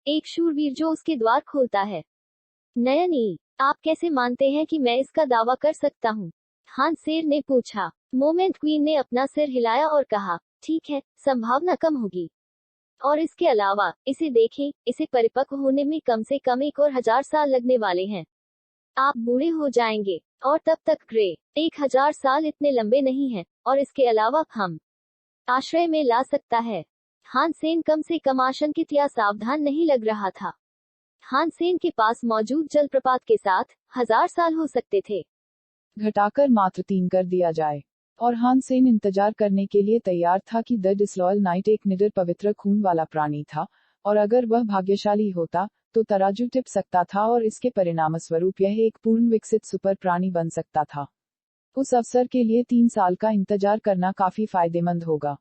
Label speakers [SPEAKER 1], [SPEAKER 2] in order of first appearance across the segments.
[SPEAKER 1] एक शूरवीर जो उसके द्वार खोलता है। नयनी, आप कैसे मानते हैं कि मैं इसका दावा कर सकता हूँ? हानसेन ने पूछा। मोमेंट क्वीन ने अपना सिर हिलाया और कहा, ठीक है, संभावना कम होगी। और इसके अलावा, इसे देखें, इसे परिपक्व होने में कम से कम 1 और 1000 साल लगने वाले हैं। आप बूढ़े हो जाएंगे, और तब तक ग्रे। 1000 साल इतने लंबे नहीं हैं, और इसके अलावा हम आश्रय में ला सकता है। हानसेन कम से कम आशंकित या सावधान नहीं लग रहा था। हानसेन के पास मौजूद जलप्रपात के साथ 1000 साल हो सकते थे।
[SPEAKER 2] घटाकर मात्र 3 कर दिया जाए। और हानसेन इंतजार करने के लिए तैयार था कि द डिसलॉयल नाइट एक निडर पवित्र खून वाला प्राणी था, और अगर वह भाग्यशाली होता, तो तराजू टिप सकता था और इसके परिणामस्वरूप यह एक पूर्ण विकसित सुपर प्राणी बन सकता था। उस अवसर के लिए 3 साल का इंतजार करना काफी फायदेमंद होगा।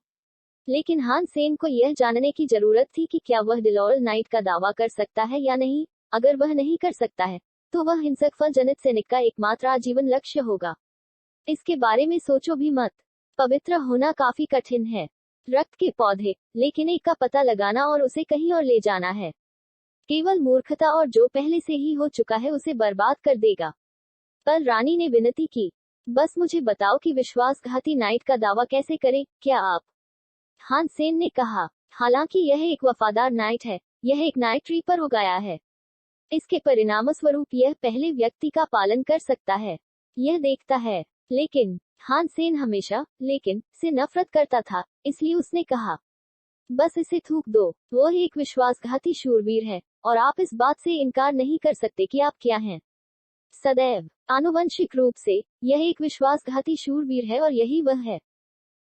[SPEAKER 1] लेकिन हानसेन को यह जानने की जरूरत थी कि क्या वह डिलॉयल नाइट का दावा कर सकता है या नहीं। अगर वह नहीं कर सकता है, तो वह हिंसक फल जनित सैनिक का एकमात्र आजीवन लक्ष्य होगा। इसके बारे में सोचो भी मत। पवित्र होना काफी कठिन है। रक्त के पौधे, लेकिन एक का पता लगाना और उसे कहीं और ले जाना है केवल मूर्खता, और जो पहले से ही हो चुका है उसे बर्बाद कर देगा। पर रानी ने विनती की, बस मुझे बताओ कि विश्वासघाती नाइट का दावा कैसे करें, क्या आप? हानसेन ने कहा, हालांकि यह एक वफादार नाइट है, यह एक नाइट रीपर उगाया है। इसके परिणामस्वरूप यह पहले व्यक्ति का पालन कर सकता है। यह देखता है। लेकिन हानसेन हमेशा लेकिन से नफरत करता था, इसलिए उसने कहा, बस इसे थूक दो। वह एक विश्वासघाती शूरवीर है, और आप इस बात से इनकार नहीं कर सकते कि आप क्या हैं। सदैव, आनुवंशिक रूप से, यह एक विश्वासघाती शूरवीर है और यही वह है।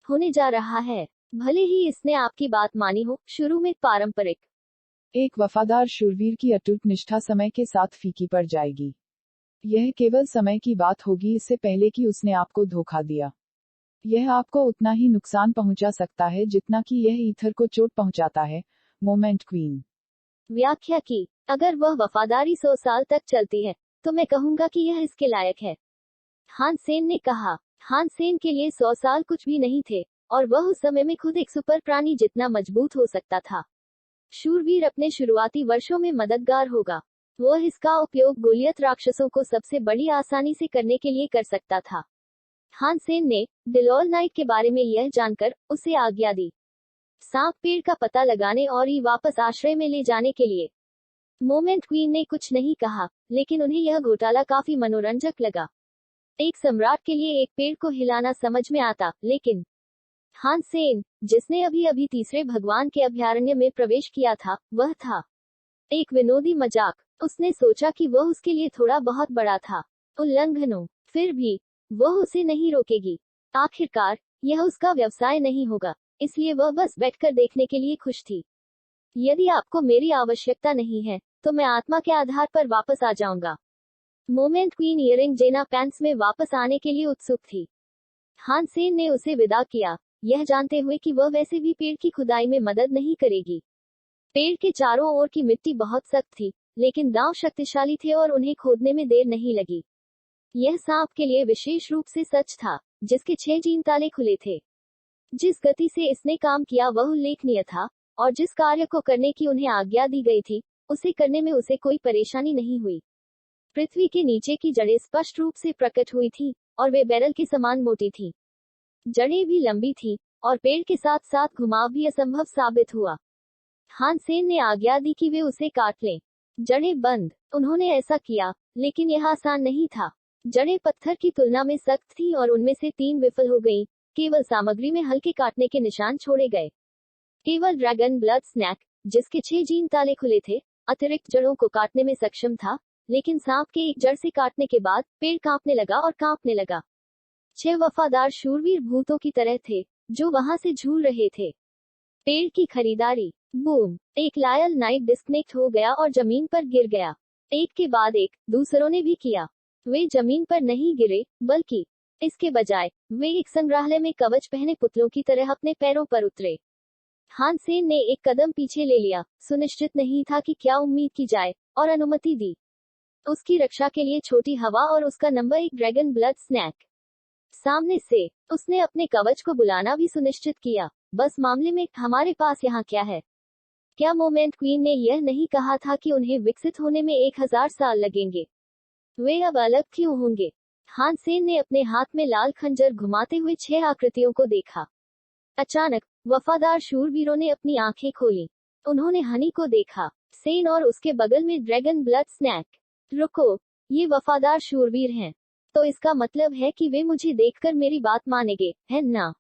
[SPEAKER 1] होने जा रहा है। भले ही इसने आपकी बात मानी हो, शुरू में पारंपरिक।
[SPEAKER 2] एक वफादार शूरवीर की अटूट निष्ठा समय के साथ फीकी पड़ जाएगी। यह केवल समय की बात होगी, इससे पहले कि उसने आपको धोखा दिया। यह आपको उतना ही नुकसान पहुंचा सकता है जितना कि यह ईथर को चोट पहुंचाता है। मोमेंट क्वीन
[SPEAKER 1] व्याख्या की, अगर वह वफादारी 100 साल तक चलती है, तो मैं कहूंगा कि यह इसके लायक है। हानसेन ने कहा। हानसेन के लिए 100 साल कुछ भी नहीं थे, और वह उस समय में खुद एक सुपर प्राणी जितना मजबूत हो सकता था। शूरवीर अपने शुरुआती वर्षों में मददगार होगा। वह इसका उपयोग गोलियत राक्षसों को सबसे बड़ी आसानी से करने के लिए कर सकता था। हानसेन ने डिलॉयल नाइट के बारे में यह जानकर उसे आज्ञा दी, सांप पेड़ का पता लगाने और ही वापस आश्रय में ले जाने के लिए। मोमेंट क्वीन ने कुछ नहीं कहा, लेकिन उन्हें यह घोटाला काफी मनोरंजक लगा। एक सम्राट के लिए एक पेड़ को हिलाना समझ में आता, लेकिन हानसेन, जिसने अभी अभी तीसरे भगवान के अभयारण्य में प्रवेश किया था, वह था एक विनोदी मजाक। उसने सोचा कि वह उसके लिए थोड़ा बहुत बड़ा था। उल्लंघनों, फिर भी वह उसे नहीं रोकेगी। आखिरकार यह उसका व्यवसाय नहीं होगा, इसलिए वह बस बैठकर देखने के लिए खुश थी। यदि आपको मेरी आवश्यकता नहीं है, तो मैं आत्मा के आधार पर वापस आ जाऊंगा। मोमेंट क्वीन इयरिंग जेना पैंट्स में वापस आने के लिए उत्सुक थी। हानसेन ने उसे विदा किया, यह जानते हुए कि वह वैसे भी पेड़ की खुदाई में मदद नहीं करेगी। पेड़ के चारों ओर की मिट्टी बहुत सख्त थी, लेकिन दांव शक्तिशाली थे और उन्हें खोदने में देर नहीं लगी। यह सांप के लिए विशेष रूप से सच था, जिसके 6 जीन ताले खुले थे। जिस गति से इसने काम किया वह उल्लेखनीय था, और जिस कार्य को करने की उन्हें आज्ञा दी गई थी, उसे करने में उसे कोई परेशानी नहीं हुई। पृथ्वी के नीचे की जड़ें स्पष्ट रूप से प्रकट हुई थी, और वे बैरल के समान मोटी थी। जड़ें भी लंबी थी, और पेड़ के साथ साथ घुमाव भी असंभव साबित हुआ। हानसेन ने आज्ञा दी कि वे उसे काट लें। जड़ें बंद। उन्होंने ऐसा किया, लेकिन यह आसान नहीं था। जड़ें पत्थर की तुलना में सख्त थीं और उनमें से 3 विफल हो गईं। केवल सामग्री में हल्के काटने के निशान छोड़े गए। केवल ड्रैगन ब्लड स्नैक, जिसके 6 जीन ताले खुले थे, अतिरिक्त जड़ों को काटने में सक्षम था, लेकिन सांप के एक जड़ से काटने के बाद पेड़ कांपने लगा और कांपने लगा। 6 वफादार शूरवीर भूतों की तरह थे, जो वहां से झूल रहे थे। पेड़ की खरीदारी। बूम! एक लायल नाइट डिस्कनेक्ट हो गया और जमीन पर गिर गया। एक के बाद एक, दूसरों ने भी किया। वे जमीन पर नहीं गिरे, बल्कि इसके बजाय वे एक संग्रहालय में कवच पहने पुतलों की तरह अपने पैरों पर उतरे। हानसेन ने एक कदम पीछे ले लिया, सुनिश्चित नहीं था कि क्या उम्मीद की जाए, और अनुमति दी। उसकी रक्षा के लिए छोटी हवा और उसका नंबर 1 ड्रैगन ब्लड स्नैक। सामने से, उसने अपने कवच को बुलाना भी सुनिश्चित किया। बस मामले में, हमारे पास यहाँ क्या है? क्या मोमेंट क्वीन ने यह नहीं कहा था कि उन्हें विकसित होने में 1000 साल लगेंगे? वे अब अलग क्यों होंगे? हान सेन ने अपने हाथ में लाल खंजर घुमाते हुए 6 आकृतियों को देखा। अचानक वफादार शूरवीरों ने अपनी आंखें खोली। उन्होंने हनी को देखा, सेन और उसके बगल में ड्रैगन ब्लड स्नैक। रुको, ये वफादार शूरवीर हैं। तो इसका मतलब है कि वे मुझे देखकर मेरी बात मानेंगे, है ना?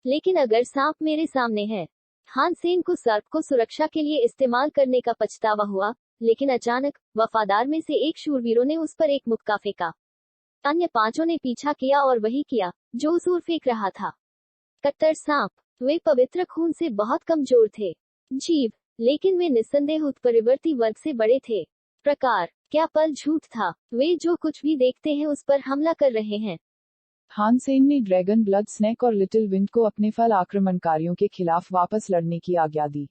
[SPEAKER 1] लेकिन अगर सांप मेरे सामने है। हान सेन को सर्प को सुरक्षा के लिए इस्तेमाल करने का पछतावा हुआ, लेकिन अचानक वफादार में से एक शूरवीरों ने उस पर एक मुक्का फेंका। अन्य 5 ने पीछा किया और वही किया जो सूर फेंक रहा था। कट्टर सांप। वे पवित्र खून से बहुत कमजोर थे जीव, लेकिन वे निस्संदेह उत्परिवर्ती वर्ग से बड़े थे। प्रकार, क्या पल झूठ था? वे जो कुछ भी देखते हैं उस पर हमला कर रहे हैं।
[SPEAKER 2] हान सेन ने ड्रैगन ब्लड स्नेक और लिटिल विंड को अपने फल आक्रमणकारियों के खिलाफ वापस लड़ने की आज्ञा दी।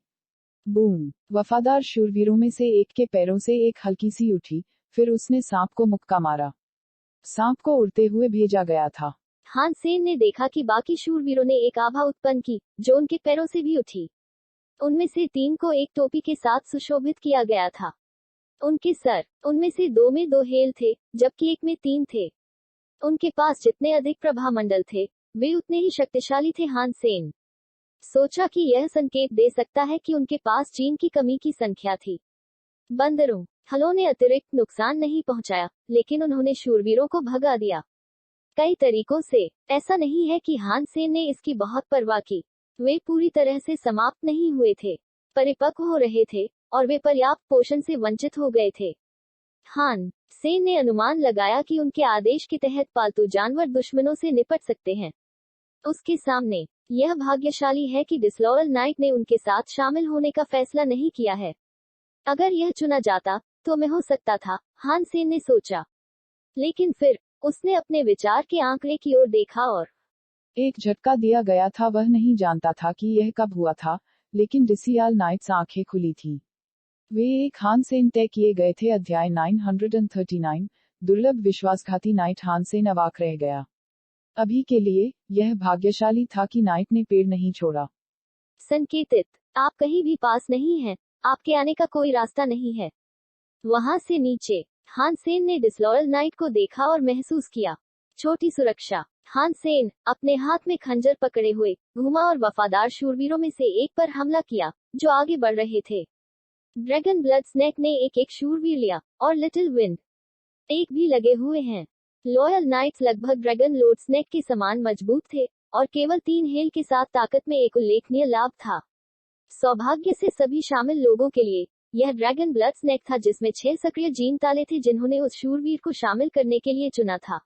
[SPEAKER 2] बूम! वफादार शूरवीरों में से एक के पैरों से एक हल्की सी उठी, फिर उसने सांप को मुक्का मारा। सांप को उड़ते हुए भेजा गया था।
[SPEAKER 1] हान सेन ने देखा कि बाकी शूरवीरों ने एक आभा उत्पन्न की, जो उनके पैरों से भी उठी। उनमें से 3 को एक टोपी के साथ सुशोभित किया गया था। उनके सर, उनमें से 2 में 2 हेल थे, जबकि एक में 3 थे। उनके पास जितने अधिक प्रभामंडल थे, वे उतने ही शक्तिशाली थे। हान सेन सोचा कि यह संकेत दे सकता है कि उनके पास जीन की कमी की संख्या थी। बंदरों, हलों ने अतिरिक्त नुकसान नहीं पहुंचाया, लेकिन उन्होंने शूरवीरों को भगा दिया। कई तरीकों से। ऐसा नहीं है कि हान सेन ने इसकी बहुत परवाह की। वे पूरी तरह से समाप्त नहीं हुए थे, परिपक्व हो रहे थे, और वे पर्याप्त पोषण से वंचित हो गए थे। हान सेन ने अनुमान लगाया कि उनके आदेश के तहत पालतू जानवर दुश्मनों से निपट सकते हैं। उसके सामने यह भाग्यशाली है कि डिसलॉयल नाइट ने उनके साथ शामिल होने का फैसला नहीं किया है। अगर यह चुना जाता तो मैं हो सकता था, हान सेन ने सोचा। लेकिन फिर उसने अपने विचार के आंकड़े की ओर देखा और
[SPEAKER 2] एक झटका दिया गया था। वह नहीं जानता था कि यह कब हुआ था, लेकिन डिसियाल नाइट्स आंखें खुली थीं। वे एक हान सेन तय किए गए थे। अध्याय 939, दुर्लभ विश्वासघाती नाइट। हान सेन अवाक रह गया। अभी के लिए, यह भाग्यशाली था कि नाइट ने पेड़ नहीं छोड़ा।
[SPEAKER 1] संकेतित, आप कहीं भी पास नहीं हैं, आपके आने का कोई रास्ता नहीं है। वहां से नीचे, हान सेन ने डिसलॉयल नाइट को देखा और महसूस किया। छोटी सुरक्षा। हान सेन अपने हाथ में खंजर पकड़े हुए घुमा और वफादार शूरवीरों में से एक पर हमला किया, जो आगे बढ़ रहे थे। ड्रैगन ब्लड स्नेक ने एक शूरवीर लिया, और लिटिल विंड एक भी लगे हुए हैं। लॉयल नाइट्स लगभग ड्रैगन लोड स्नेक के समान मजबूत थे, और केवल 3 हेल के साथ ताकत में एक उल्लेखनीय लाभ था। सौभाग्य से सभी शामिल लोगों के लिए, यह ड्रैगन ब्लड स्नेक था जिसमें 6 सक्रिय जीन ताले थे जिन्होंने उस शूरवीर को शामिल करने के लिए चुना था।